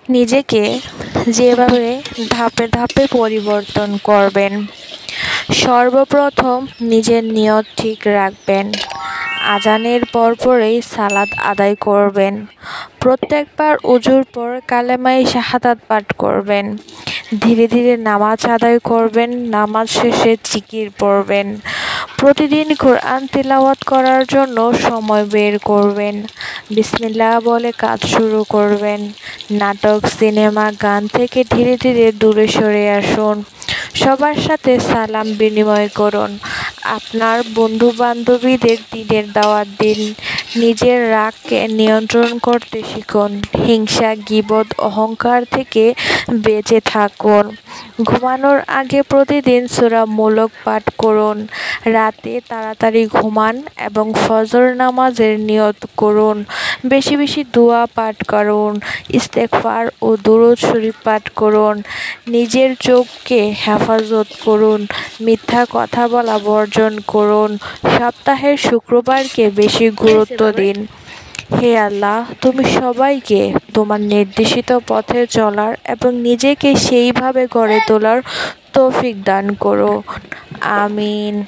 নিজেকে যেভাবে ধাপে ধাপে পরিবর্তন করবেন। সর্বপ্রথম নিজের নিয়ত ঠিক রাখবেন। আজানের পরপরই সালাত আদায় করবেন। প্রত্যেকবার ওযুর পর কালেমায়ে শাহাদাত পাঠ করবেন। ধীরে ধীরে নামাজ আদায় করবেন। নামাজ শেষে জিকির পড়বেন। প্রতিদিন কোরআন তিলাওয়াত করার জন্য সময় বের করবেন। বিসমিল্লাহ বলে কাজ শুরু করবেন। নাটক, সিনেমা, গান থেকে ধীরে ধীরে দূরে সরে আসুন। সবার সাথে সালাম বিনিময় করুন। আপনার বন্ধু-বান্ধবীদের দিনের দাওয়াত দিন। নিজের রাগকে নিয়ন্ত্রণ করতে শিখুন। হিংসা, গীবত, অহংকার থেকে বেঁচে থাকুন। ঘুমানোর আগে প্রতিদিন সূরা মুলক পাঠ করুন। রাতে তাড়াতাড়ি ঘুমান এবং ফজর নামাজের নিয়ত করুন। বেশি বেশি দোয়া পাঠ করুন। ইস্তেগফার ও দুরূদ শরীফ পাঠ করুন। নিজের চোখকে হেফাজত করুন। মিথ্যা কথা বলা বর্জন করুন। সপ্তাহের শুক্রবারকে বেশি গুরুত্ব দিন। হে আল্লাহ, তুমি সবাইকে তোমার নির্দেশিত পথে চলার এবং নিজেকে সেইভাবে গড়ে তোলার তৌফিক দান করো। আমিন।